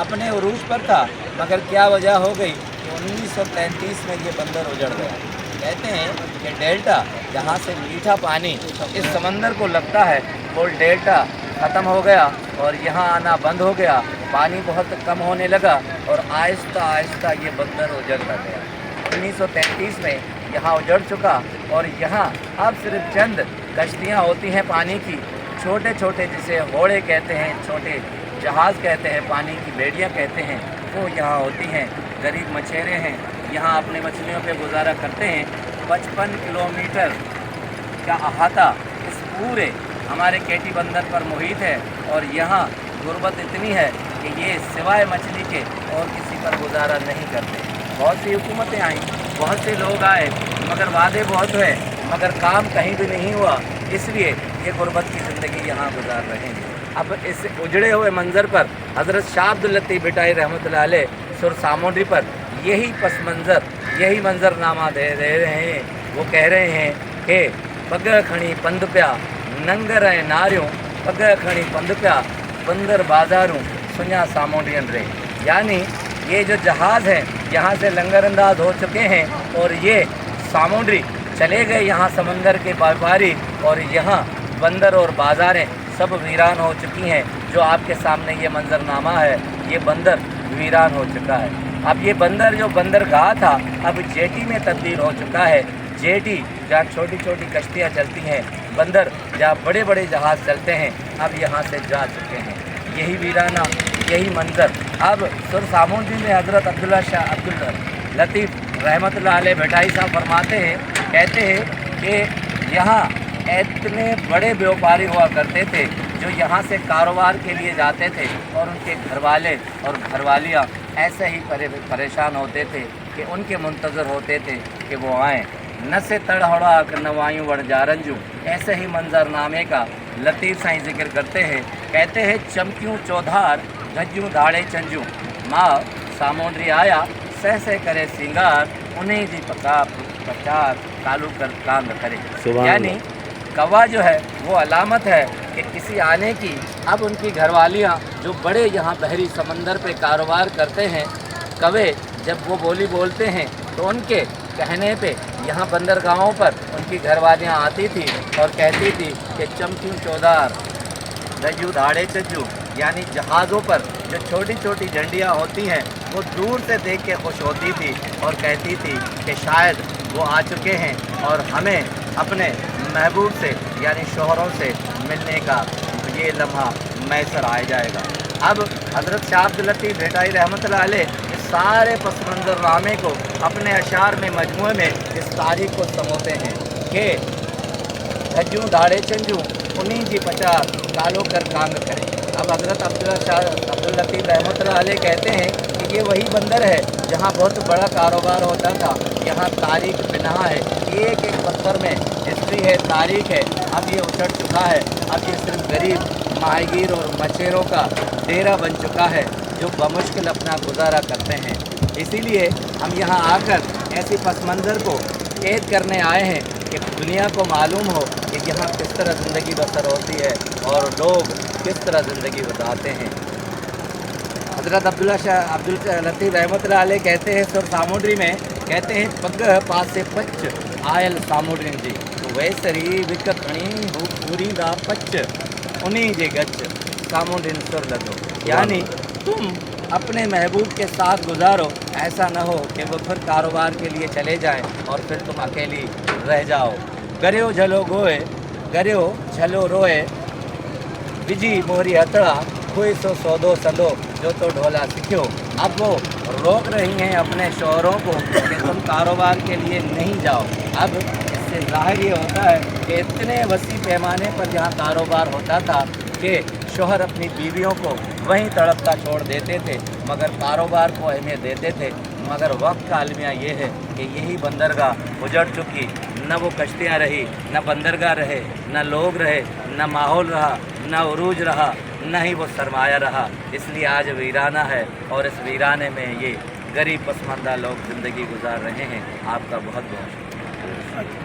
अपने उरूज पर था, मगर क्या वजह हो गई कि 1933 में ये बंदर उजड़ गया। कहते हैं कि डेल्टा जहाँ से मीठा पानी इस समंदर को लगता है, वो डेल्टा ख़त्म हो गया और यहाँ आना बंद हो गया, पानी बहुत कम होने लगा और आहिस्ता आहिस्ता ये बंदर उजड़ता गया। 1933 में यहाँ उजड़ चुका और यहाँ अब सिर्फ चंद कश्तियाँ होती हैं पानी की, छोटे छोटे, जिसे होड़े कहते हैं, छोटे जहाज़ कहते हैं, पानी की बेड़ियाँ कहते हैं, वो यहाँ होती हैं। गरीब मछेरे हैं, यहाँ अपने मछलियों पे गुजारा करते हैं। 55 किलोमीटर का अहाता इस पूरे हमारे केटी बंदर पर मुहित है और यहाँ गुर्बत इतनी है कि ये सिवाय मछली के और किसी पर गुजारा नहीं करते। बहुत सी हुकूमतें आई, बहुत से लोग आए, मगर वादे बहुत हुए, मगर काम कहीं भी नहीं हुआ, इसलिए ये गुर्बत की ज़िंदगी यहाँ गुजार रहे हैं। अब इस उजड़े हुए मंज़र पर हज़रत शाह अब्दुल लतीफ़ भिटाई रहमतुल्लाह अलैह सुर सामूंड्री पर यही पस मंज़र, यही मंज़रनामा दे रहे हैं। वो कह रहे हैं कि पग खणी पंध पिया नंगर ऐं नारियों, पग खणी पंध पिया बंदर बाज़ारूं सुञा सामूंडियन रे। यानी ये जो जहाज़ हैं यहाँ से लंगर अंदाज हो चुके हैं और ये सामूंड्री चले गए, यहाँ समंदर के व्यापारी, और यहाँ बंदर और बाज़ारें सब वीरान हो चुकी हैं। जो आपके सामने ये मंजरनामा है, ये बंदर वीरान हो चुका है। अब ये बंदर जो बंदरगाह था अब जेटी में तब्दील हो चुका है। जेटी जहाँ छोटी छोटी कश्तियाँ चलती हैं, बंदर जहाँ बड़े बड़े जहाज़ चलते हैं, अब यहाँ से जा चुके हैं। यही वीराना, यही मंज़र अब सुर सामूंड्री में हज़रत अब्दुल्ला शाह अब्दुल लतीफ़ रहमतुल्लाह अलैह भिटाई साहब फरमाते हैं, कहते हैं कि यहाँ इतने बड़े व्यापारी हुआ करते थे जो यहाँ से कारोबार के लिए जाते थे और उनके घरवाले और घरवालियाँ ऐसे ही परेशान होते थे कि उनके मुंतज़र होते थे कि वो आएँ। न से तड़हड़ा नवायूं वड़ जारंजू, ऐसे ही मंजरनामे का लतीफ़ साईं जिक्र करते हैं। कहते हैं चमकियों चौधार गज्जूं दाड़े चंजू, माँ सामूंड्री आया सह सह करे सिंगार, उन्हें जी पचार कालू कर काम करे। यानी कौवा जो है वो अलामत है कि किसी आने की। अब उनकी घरवालियाँ जो बड़े यहाँ बहरी समंदर पे कारोबार करते हैं, कौवे जब वो बोली बोलते हैं तो उनके कहने पे यहाँ बंदरगाहों पर उनकी घरवालियाँ आती थी और कहती थी कि चमकियों चौधार रज्जू धाड़े चज्जू, यानी जहाज़ों पर जो छोटी छोटी झंडियाँ होती हैं वो दूर से देख के खुश होती थी और कहती थी कि शायद वो आ चुके हैं और हमें अपने महबूब से यानी शोहरों से मिलने का ये लम्हा मैसर आ जाएगा। अब हज़रत शाह अब्दुल लतीफ़ भिटाई रहमतुल्लाह अलैह इस सारे पस मंज़रनामे को अपने अशार में मजमूए में इस तारीख़ को समोते हैं कि गज्जूं दाड़े चंजू उन्हीं जी पचार कालो कर कांग करे। अब हज़रत अब्दुल लतीफ़ रहमतुल्लाह अलैह कहते हैं कि ये वही बंदर है जहाँ बहुत बड़ा कारोबार होता था। यहाँ तारीख़ बिना है, एक एक पत्थर में हिस्ट्री है, तारीख़ है। अब ये उछड़ चुका है, अब ये सिर्फ गरीब माहीगीर और मछेरों का डेरा बन चुका है जो बमुश्किल अपना गुजारा करते हैं। इसीलिए हम यहाँ आकर ऐसी पस मंज़र को कैद करने आए हैं कि दुनिया को मालूम हो कि यहाँ किस तरह ज़िंदगी बसर होती है और लोग किस तरह ज़िंदगी बताते हैं। हज़रत अब्दुल लतीफ़ रहमतुल्लाह अलैह कहते हैं सुर सामूंड्री में, कहते हैं पग पासे पच आयल सामूंड्री जी, तो वैसरी विक खणी हो पूरी दा पच उन्हीं जे गच सामूंड्री सुर लदो। यानी तुम अपने महबूब के साथ गुजारो, ऐसा न हो कि वो फिर कारोबार के लिए चले जाएं और फिर तुम अकेली रह जाओ। गरियो झलो गोए गरियो झलो रोए विजी मोहरी हथड़ा कोई सो सौदो संदो जो तो ढोला सीखो। अब वो रोक रही हैं अपने शोहरों को कि तुम कारोबार के लिए नहीं जाओ। अब इससे ज़ाहिर ये होता है कि इतने वसी पैमाने पर जहाँ कारोबार होता था कि शोहर अपनी बीवियों को वहीं तड़पता छोड़ देते थे मगर कारोबार को अहमियत देते थे। मगर वक्त का अलमिया ये है कि यही बंदरगाह उजड़ चुकी, न वो कश्तियाँ रही, न बंदरगाह रहे, न लोग रहे, न माहौल रहा, न उरूज रहा, न ही वो सरमाया रहा। इसलिए आज वीराना है और इस वीराने में ये गरीब पसमानदा लोग ज़िंदगी गुजार रहे हैं। आपका बहुत बहुत शुक्रिया।